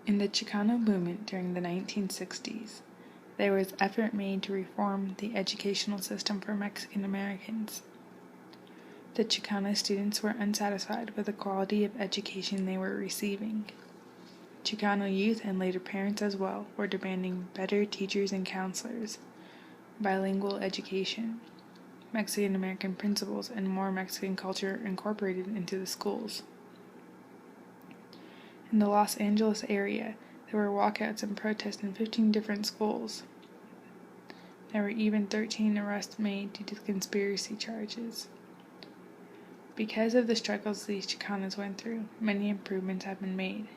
In the Chicano movement during the 1960s, there was effort made to reform the educational system for Mexican Americans. The Chicano students were unsatisfied with the quality of education they were receiving. Chicano youth and later parents as well were demanding better teachers and counselors, bilingual education, Mexican American principles, and more Mexican culture incorporated into the schools. In the Los Angeles area, there were walkouts and protests in 15 different schools. There were even 13 arrests made due to conspiracy charges. Because of the struggles these Chicanos went through, many improvements have been made.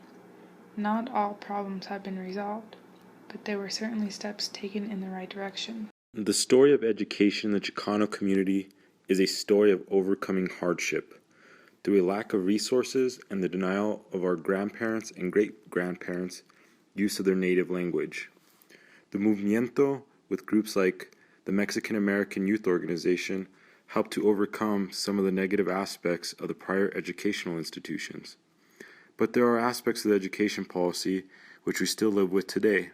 Not all problems have been resolved, but there were certainly steps taken in the right direction. The story of education in the Chicano community is a story of overcoming hardship through a lack of resources and the denial of our grandparents and great-grandparents' use of their native language. The movimiento, with groups like the Mexican American Youth Organization, helped to overcome some of the negative aspects of the prior educational institutions. But there are aspects of the education policy which we still live with today.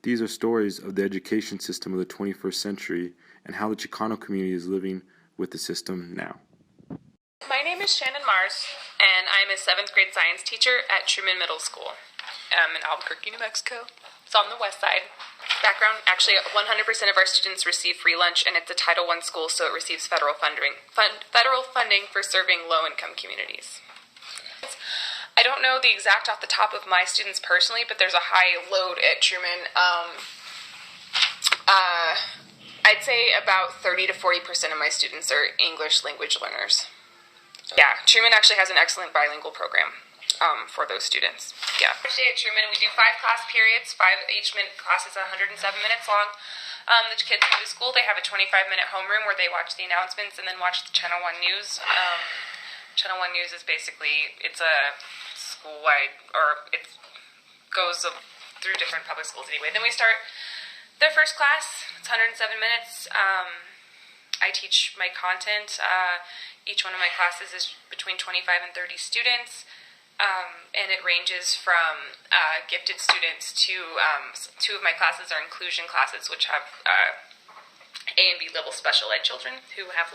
These are stories of the education system of the 21st century and how the Chicano community is living with the system now. My name is Shannon Mars, and I'm a 7th grade science teacher at Truman Middle School in Albuquerque, New Mexico. It's on the west side. Background, actually 100% of our students receive free lunch, and it's a Title I school, so it receives federal funding for serving low-income communities. I don't know the exact off the top of my students personally, but there's a high load at Truman. I'd say about 30 to 40% of my students are English language learners. Yeah, Truman actually has an excellent bilingual program for those students. Yeah. Each day at Truman, we do 5 class periods. Each class is 107 minutes long. The kids come to school. They have a 25-minute homeroom where they watch the announcements and then watch the Channel 1 News. Channel 1 News is basically, it's a school-wide, or it goes through different public schools anyway. Then we start their first class. It's 107 minutes. I teach my content. Each one of my classes is between 25 and 30 students, and it ranges from gifted students to 2 of my classes are inclusion classes, which have A and B level special ed children who have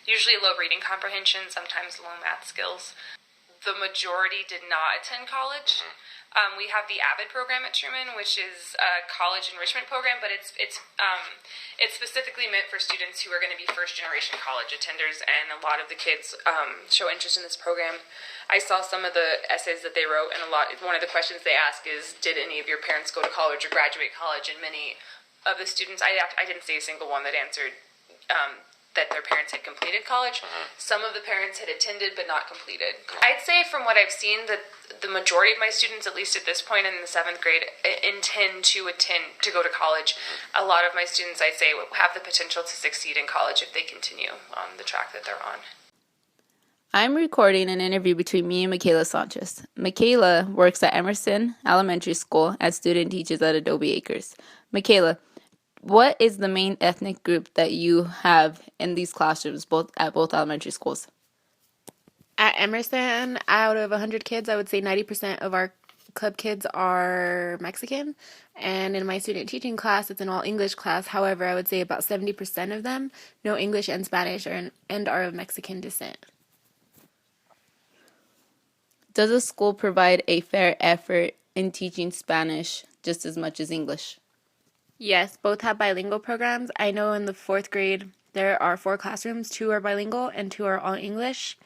usually low reading comprehension, sometimes low math skills. The majority did not attend college. We have the AVID program at Truman, which is a college enrichment program, but it's specifically meant for students who are going to be first-generation college attenders, and a lot of the kids show interest in this program. I saw some of the essays that they wrote, and one of the questions they ask is, did any of your parents go to college or graduate college? And many of the students, I didn't see a single one that answered that their parents had completed college. Some of the parents had attended but not completed. I'd say from what I've seen that the majority of my students, at least at this point in the 7th grade, intend to go to college. A lot of my students, I'd say, have the potential to succeed in college if they continue on the track that they're on. I'm recording an interview between me and Michaela Sanchez. Michaela works at Emerson Elementary School as student teachers at Adobe Acres. Michaela, what is the main ethnic group that you have in these classrooms, at both elementary schools? At Emerson, out of 100 kids, I would say 90% of our club kids are Mexican. And in my student teaching class, it's an all-English class. However, I would say about 70% of them know English and Spanish and are of Mexican descent. Does the school provide a fair effort in teaching Spanish just as much as English? Yes, both have bilingual programs. I know in the 4th grade, there are 4 classrooms. 2 are bilingual and 2 are all English.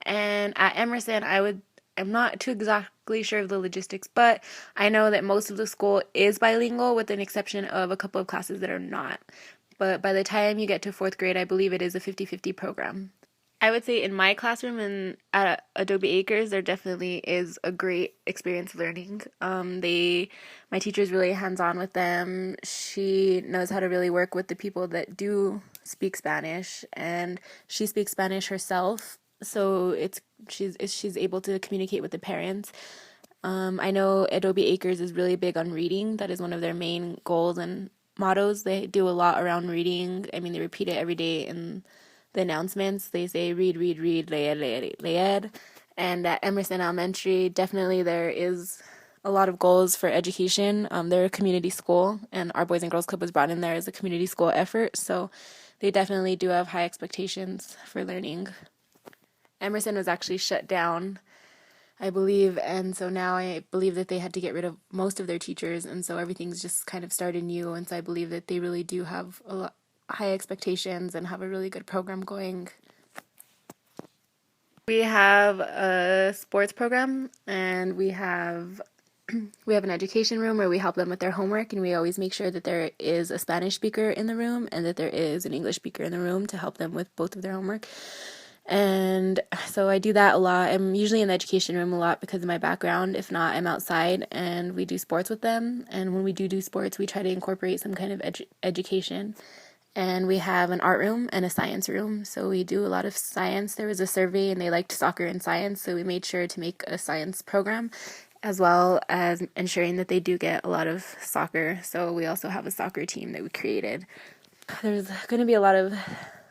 And at Emerson, I'm not too exactly sure of the logistics, but I know that most of the school is bilingual with an exception of a couple of classes that are not. But by the time you get to 4th grade, I believe it is a 50-50 program. I would say in my classroom and at Adobe Acres, there definitely is a great experience learning. My teacher's really hands-on with them. She knows how to really work with the people that do speak Spanish, and she speaks Spanish herself, so she's able to communicate with the parents. I know Adobe Acres is really big on reading. That is one of their main goals and mottos. They do a lot around reading. I mean, they repeat it every day in the announcements. They say read, read, read, leer, leer, leer. And at Emerson Elementary, definitely there is a lot of goals for education. They're a community school, and our Boys and Girls Club was brought in there as a community school effort, so they definitely do have high expectations for learning. Emerson was actually shut down, I believe, and so now I believe that they had to get rid of most of their teachers, and so everything's just kind of started new, and so I believe that they really do have high expectations and have a really good program going. We have a sports program, and we have an education room where we help them with their homework, and we always make sure that there is a Spanish speaker in the room and that there is an English speaker in the room to help them with both of their homework. And so I do that a lot. I'm usually in the education room a lot because of my background. If not, I'm outside and we do sports with them. And when we do sports, we try to incorporate some kind of education. And we have an art room and a science room. So we do a lot of science. There was a survey and they liked soccer and science. So we made sure to make a science program, as well as ensuring that they do get a lot of soccer. So we also have a soccer team that we created. There's going to be a lot of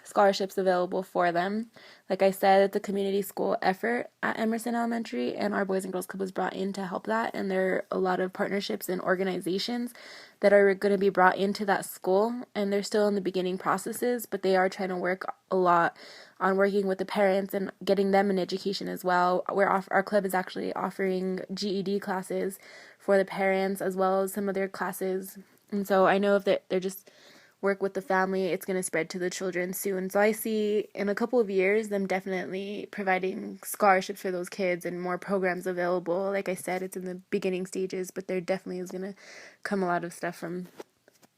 scholarships available for them. Like I said, it's a community school effort at Emerson Elementary, and our Boys and Girls Club was brought in to help that, and there are a lot of partnerships and organizations that are going to be brought into that school, and they're still in the beginning processes, but they are trying to work a lot on working with the parents and getting them an education as well. Our club is actually offering GED classes for the parents as well as some other classes, and so I know if they're just work with the family, it's going to spread to the children soon. So I see in a couple of years them definitely providing scholarships for those kids and more programs available. Like I said, it's in the beginning stages, but there definitely is going to come a lot of stuff from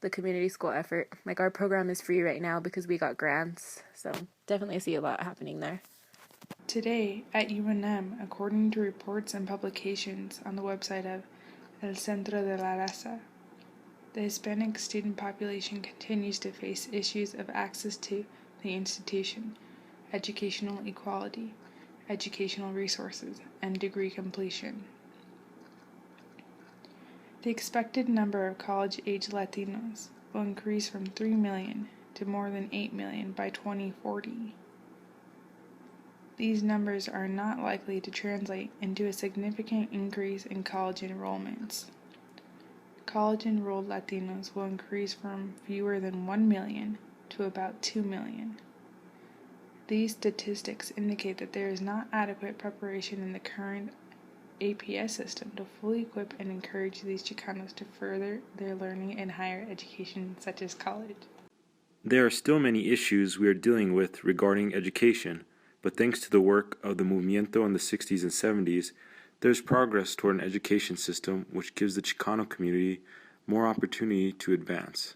the community school effort. Like our program is free right now because we got grants. So definitely see a lot happening there. Today at UNM, according to reports and publications on the website of El Centro de la Raza, the Hispanic student population continues to face issues of access to the institution, educational equality, educational resources, and degree completion. The expected number of college-age Latinos will increase from 3 million to more than 8 million by 2040. These numbers are not likely to translate into a significant increase in college enrollments. College-enrolled Latinos will increase from fewer than 1 million to about 2 million. These statistics indicate that there is not adequate preparation in the current APS system to fully equip and encourage these Chicanos to further their learning in higher education, such as college. There are still many issues we are dealing with regarding education, but thanks to the work of the Movimiento in the 60s and 70s, there's progress toward an education system which gives the Chicano community more opportunity to advance.